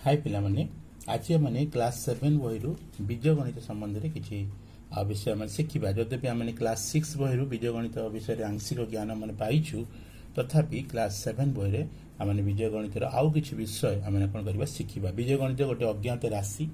हाय पिलामाने आज आम क्लास 7 बही बीजगणित संबंध में किसी विषय आम शिखा जद्यपि आम क्लास 6 बही बीजगणित विषय आंशिक ज्ञान मैंने पाइछु तथापि क्लास 7 बही आम बीजगणित आउ कि विषय आम कौन करवा शिखा बीजगणित गोटे अज्ञात राशि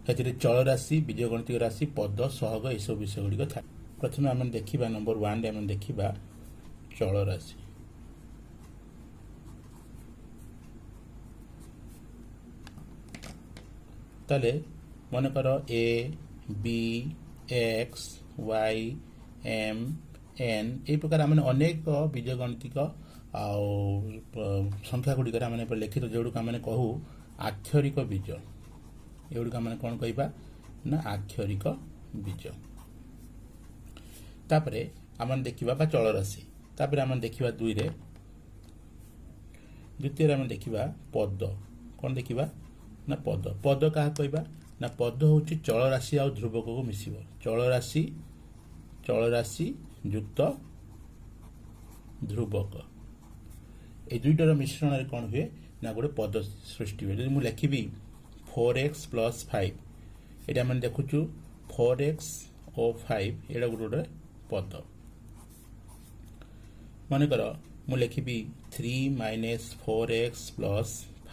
से चल राशि बीजगणित राशि पद सहग यह विषय गुड़िक था। प्रथम आम देखा नंबर 1 आम देखा चल राशि। ताले मन कर A B X Y M N यही प्रकार आम अनेक बीजगणितिक संख्या गुड़िक लिखित जोड़क आम कहू आक्षरिक बीज एगुड़िक आम कौन कहवा ना आक्षरिक बीज। तापरे आम देखा चल राशि तापर आम देखा द्वितीय आम देखा पद कौन देखा ना पद पद क्या कहवा ना पद हूँ चल राशि आ ध्रुवक को मिसिब चल राशि युक्त ध्रुवक ये दुईटर मिश्रण कौन हुए ना गोटे पद सृष्टि हुए। मुझे लिखी 4x + 5 ये मैंने देखुचु 4x और 5 ये गोटे पद मनकर मु लिखी 3 - 4x +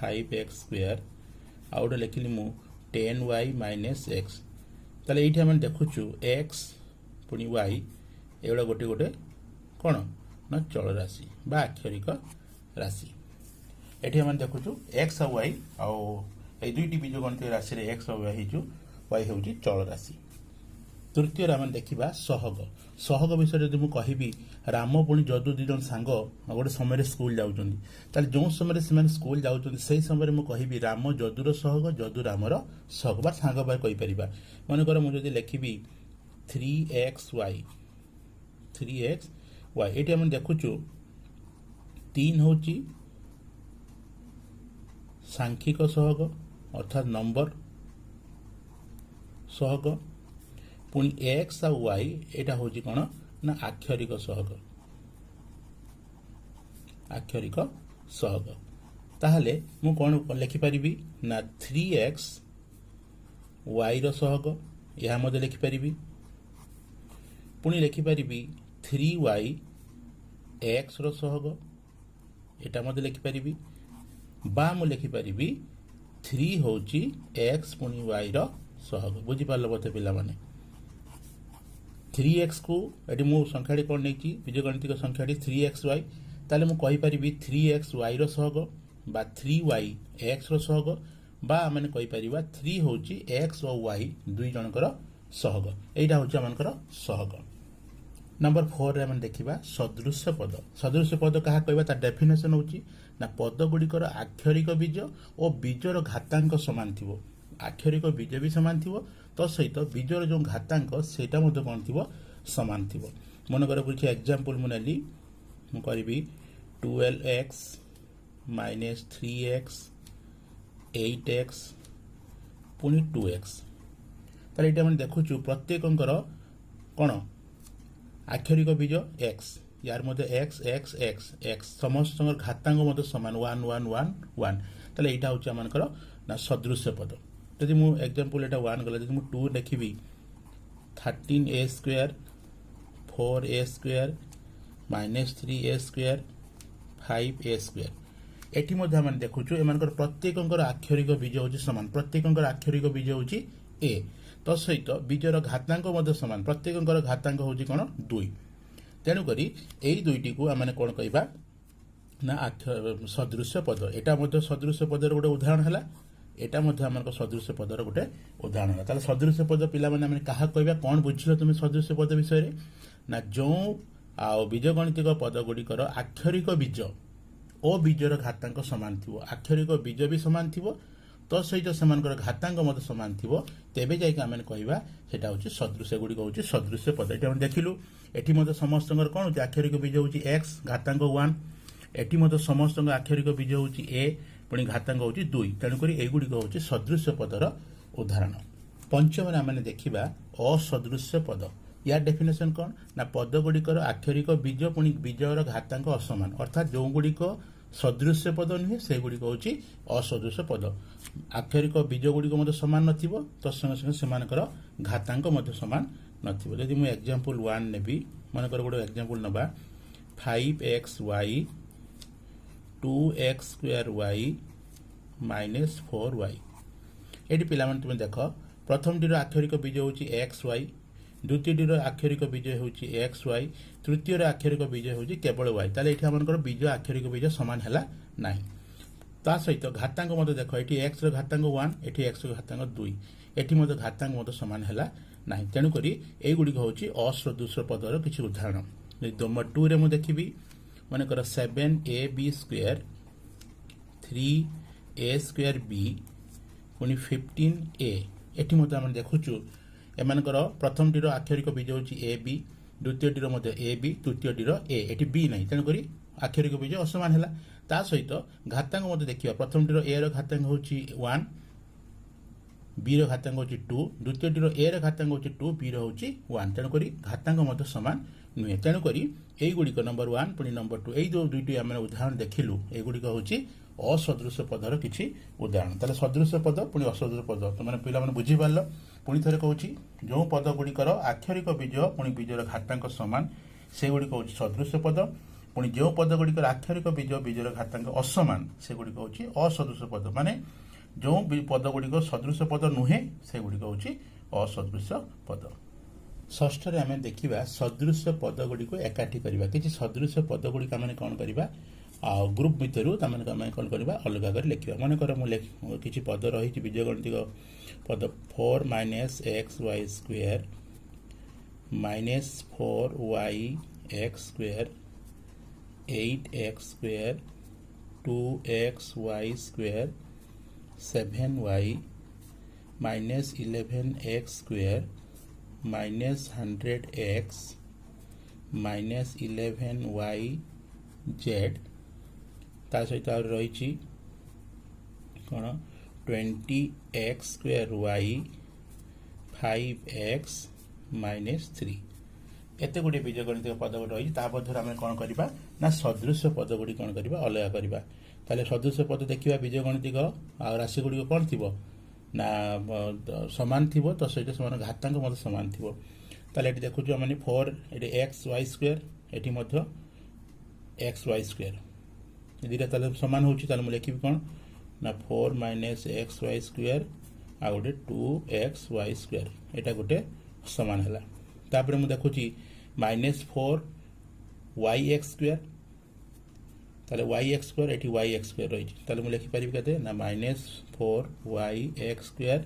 5x² आ गए लिखिली मु 10y - x ताले ये आम देखुचु x पुणी y एगुड़ा गोटे गोटे कौन ना चल राशि बा आक्षरिक राशि ये आम देखुचु x और y आई दुईटी बीजगणित राशि x और y हूँ चल राशि। तृतीय आम देखा सहग सहग विषय जब मुझे कह राम पुणी जदू दीज सांग गोटे समय स्कूल जाऊँच जो समय से स्कूल जाऊँच से समय मुझे कह राम जदूर सहग जदू रामर सहग बा सांग कहीपर मनकर मुझे लिखी 3xy ये आम देखुचु 3 हूँ सांख्यिक सहग अर्थात नंबर सहग पुणी एक्स आ वाई यहाँ हूँ कौन ना आक्षरिक सहग ताहले मु कौन लिखिपारि ना 3x y सहग यह मध्य लिखिपारि पुणी लिखिपारि 3y x सहग यहाँ मध्य लिखिपारि बा मु लिखिपारि 3 हूँ x पुणी y सहग बुझीपार बोधे पिला माने 3x को ये मु संख्याटी कौन नहीं बीजगणितिक संख्याटी 3xy ताले मु कहि परिबी 3xy सहग बा 3y x सहग बा मैंने कहि परिबा 3 होची x और y दुई जनकर सहग एटा होची आमनकर सहग। नंबर 4 रे हम देखिबा सदृश्य पद कहा कहबा ता डेफिनेशन होची ना पद गुड़िकर आक्षरिक बीज और बीजर घातांक समान थिबो आक्षरिक बीज भी सामान थी तो सहित बीजर जो घातांक सेटा कौन थी सामान थी। मनकर कुछ एग्जांपल मुझे करी 12x - 3x 8x पुणी 2x ताले ये देखुचु प्रत्येकंकर कौन आक्षरिक बीज x यार मध्य x x x x समस्त घातांक सामान 1 1 1 1 ताले यहाँ हूँ आमकर ना सदृश्य पद जदि मु एग्जांपल एटा 1 गला जदि मु 2 लिखिबी 13a² 4a² -3a² 5a² eighty मध्य हम देखुचु एमानकर प्रत्येकंकर आक्षरिक बीज होची समान प्रत्येकंकर आक्षरिक बीज होची a तो सहित बीजर घातांक मध्य समान प्रत्येकंकर घातांक होची कोन 2 तेणु करी एई दुईटी को आमने कोन कहबा ना सदृश्य पद एटा मध्य सदृश्य पदर गोटे उदाहरण हैला एटा मध्य आमर सदृश्य पदर गोटे उदाहरण है। ताले सदृश्य पद पिला माने आमे कहा कहबा कौन बुझिलो तुम सदृश्य पद विषय रे ना जो बीजगणितिक पद गुड़िकर आक्षरिक बीज और बीजर घातांक समान थी आक्षरिक बीज भी समान थी तो सहित से घातांक मत समान थी तेबे जाइक आमे कहबा सेटा होची सदृश्य गुड़िक होची सदृश्य पद एटा हम देखिलु एठी मध्य समस्त कौन होची आक्षरिक बीज होची x घातांक 1 एठी मध्य समस्त आक्षरिक बीज होची a पुणी घातांक होची 2 तेणुक एगुड़िक होची सदृश्य पदर उदाहरण। पंचम आम देखा असदृश्य पद या डेफिनेशन कौन ना पद गुड़िकर आक्षरिक बीज पुणी बीजर घातांक असमान अर्थात जो गुड़िक सदृश्य पद नुहे से गुड़िक हूँ असदृश पद आक्षरिक बीज गुड़िक सामान नथिबो तत्संगे संगे सेमानकर घातांक सामान नथिबो जदि मु एग्जांपल 1 नेबी मनकर गोटे एग्जांपल नबा 5xy 2x2y -4y एटी पिला माने तुम देख प्रथम टीर आक्षरिक बीज हूँ xy द्वितीय टीर आक्षरिक बीज हूँ xy तृतीय आक्षरिक बीज हूँ केवल y ताले एठी हमनकर बीज आक्षरिक बीज समान हैला नाही ता सहित घातांक मते देखो एठी x रो घातांक 1 एठी x रो घातांक 2 एठी मते घातांक मते समान हैला नाही तेनु करी एई गुडी होची असदृश पदर किछि उदाहरण नंबर 2 रे मु देखिबी माने कर 7ab स्क्वायर 3a2b पुनी 15a एठी मते हम देखुचु एमानकर प्रथम टीर आक्षरिक बीज होची ab द्वितीय टीर मते ab तृतीय टीर a एठी b नाही तेनु करी आक्षरिक बीज असमान हैला ता सहित घातांक मते देखिबा प्रथम टीर a रो घातांक होची 1 b रो घातांक होची 2 द्वितीय टीर a रो घातांक होची 2 b रो होची 1 तेनु करी घातांक मते समान नुहे तेनु करी एई गुडी को नंबर 1 पुनी नंबर 2 एई जो दुईटी हम उदाहरण देखिलु एई गुडी को होची असदृश पदर किछि उदाहरण ताले सदृश पद पुनी असदृश पद तो माने पिला माने बुझी पारलो पुनी थरे कहूची जो पद गुडी कर आक्षरिक बीज पुनी बीजर घातांक समान से गुडी को होची सदृश पद पुनी जो पद गुडी कर आक्षरिक बीज बीजर घातांक असमान से गुडी को होची असदृश पद माने जो पद गुडी को सदृश पद नुहे से गुडी को होची असदृश पद षष्ठ रे हमें देखिबा सदृश पद गुडी को एकाठी करिबा किछि सदृश पद गुडी का माने कोन करिबा ग्रुप भितरु तमन कमे कोन करबा अलगा कर लिखिबा माने कर मु किछि पद रही छि बीजगणितिक पद 4 - xy square -4yx square 8x square 2xy square 7y -11x square -100x -11yz ता सहित रही कौन 20x स्क्वायर y 5x -3 एते गुडी बीजगणितिक पद रही मध्य आम कौन करवा ना सदृश पद गुडी कौन करवा अलग करवा ताले सदृश पद देखिबा बीजगणितिक आ राशि गुडी कौन थिबो ना समान थिबो तो सहित समान घातांक मत समान थिबो ताले एटी देखुछु माने 4 एटी xy स्क्वायर एटी मध्य xy स्क्वायर यदि ताले समान होची ताले मु लिखिबी कोन ना 4 - xy स्क्वायर आ गोटे 2xy स्क्वायर एटा गोटे समान हला तापर मु देखुची -4yx स्क्वायर ताले yx square eighty yx square रही ताले मु लिखि परिबी कते ना -4yx स्क्वायर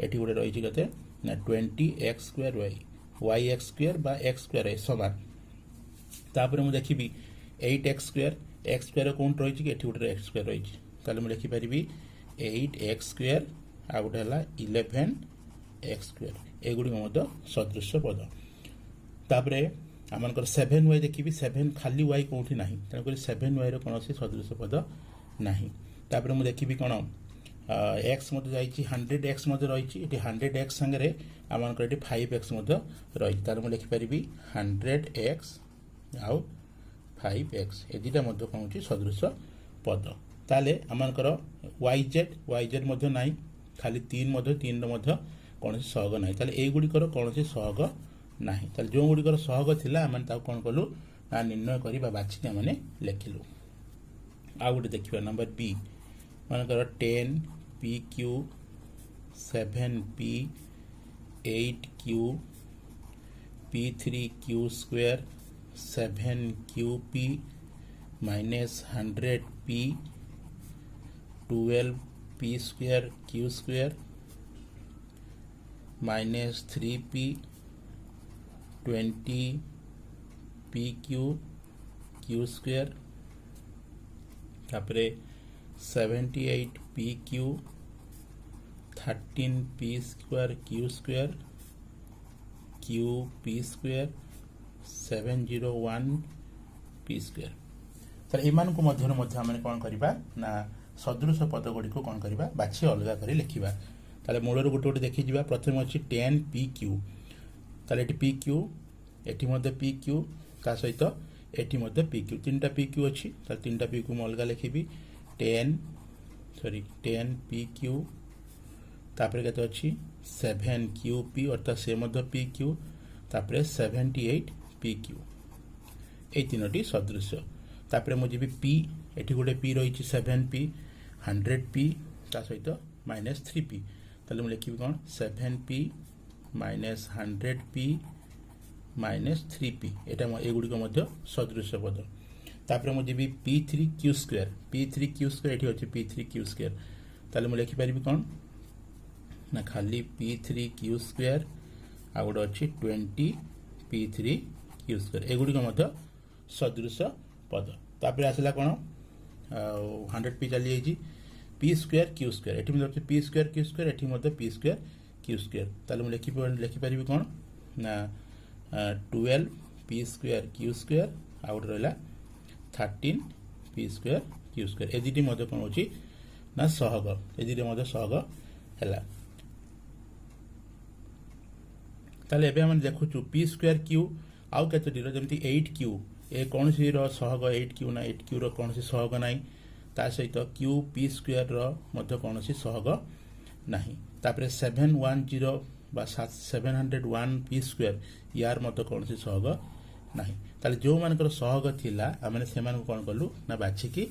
एटी गोटे रही कते ना 20x स्क्वायर yx स्क्वायर बा x स्क्वायर समान तापर मु देखिबी 8x स्क्वायर x स्क्वायर कौन रही कि एटी गोटे x स्क्वायर रही ताले मु लिखि परिबी 8x स्क्वायर आ गोटे हला 11x स्क्वायर एगुडी मध्य सदृश पद तापरे आमनकर 7y देखिबी 7 खाली y कोठी नाही तने करी 7y रो कोनोसी सदृश पद नाही तापरे मु देखिबी कोन x मध्य जाईची 100x मध्य रहीची एटी 100x संगे आमनकर एटी 5x मध्य रही तारे मु लिखि परिबी 100x आउ 5x ए दिटा मध्य कोन होची सदृश पद ताले आमनकर yz मध्य नाही खाली 3 मध्य 3 रो मध्य कोनोसी सहग नाही ताले ए गुडी कर कोनोसी सहग नाही ताले जो गुडी कर सहग थिला आमन ता कोन कलु ना निर्णय करी बा बाछि माने लेखिलु आ गुडी देखिबा नंबर बी मानकर 10 pq 7p 8q p3q square 7qp -100p 12p square q square -3p 20pq q square तापरे 78pq 13p square q square qp square 701p square तर एमान को मध्य आम कौन करबा ना सदृश पद गुडी को कौन करबा बाछि अलगा करी लिखिबा ताले मूलर गोटे गोटे देखि जिबा प्रथम अछि 10pq ताले एटी pq एटी मध्य pq ता सहित एटी मध्य पी क्यू तीन टा पी क्यू अच्छी तीन टा पी क्यू मैं अलग लिखी 10 पी क्यू तापर केते अच्छी 7 क्यू पी अर्थात से मध्य पी क्यू तापर 78 पी क्यू ये तीनोटी सदृश तापर मुझे पी एटी गोटे पी रही 7 पी 100 पी ता सहित -3 पी ताले मुझे लिखी कौन 7 पी -100 पी -3 पी यहाँ एगुड़िक सदृश पद तापर मुझे P3 क्यू स्क्वायर ये अच्छे P3 क्यू स्क्वायर ताले मुझे लिखिपारि कौन ना खाली P3 क्यू स्क्वायर आ गोटे अच्छी 20 P3 क्यू स्क्वायर एगुड़िक सदृश पद तापर आसला कौन 100 पी चली जाइए पी स्क्वायर क्यू स्क्वायर ये पी स्क्वायर क्यू स्क्वायर ये पी स्क्वायर क्यू स्क्वायर ताले मुझे लिखिपारि कौन ना 12 पी स्क्वायर क्यू स्क्वायर आ गोटे रहा 13 पी स्क्वायर क्यू स्क्वायर ए दुटी कौन हो ना सहग ए दुटी सहग है ताले एबे हम देखुचु पी स्क्वायर क्यू आउ केतोटी जमी 8 क्यू ए कौन सी सहग 8 क्यू ना 8 क्यू रो कौन सी सहग ना ता सहित क्यू पी स्क्वायर रो कौन सी सहग नहीं तापर 710 बा 701 पी स्क्वायर यार कौन सी सहग नहीं ताले जो मानकर सहग थिला आमने से कौन कलु ना बाछिकी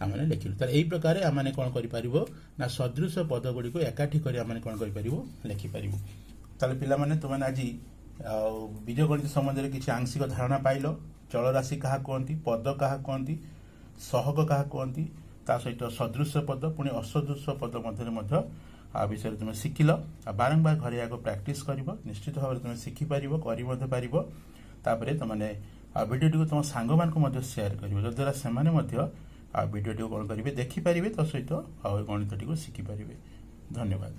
आमने लिखिलु ताले एई प्रकार आमने कौन करि परिबो ना सदृश पद गुडी को एकाठी करी आमने कौन करि परिबो लिखि परिबो ताले पिला माने तुमने आज बीजगणित संबंध में किसी आंशिक धारणा पाइल चल राशि क्या कहती पद क्या कहती सहग क्या कहती ता सहित सदृश पद पुणी असदृश पद मध्य आ विषय तुम शिखिल बारंबार घरे आगे प्रैक्टिस कर निश्चित भाव में तुम शिखिपार कर तुमने भिडियो तुम सांग मान सेयार कर जद्वारा से भिडियो कौन करेंगे देखिपारे तो सहित गणित टी शिखिपारे धन्यवाद।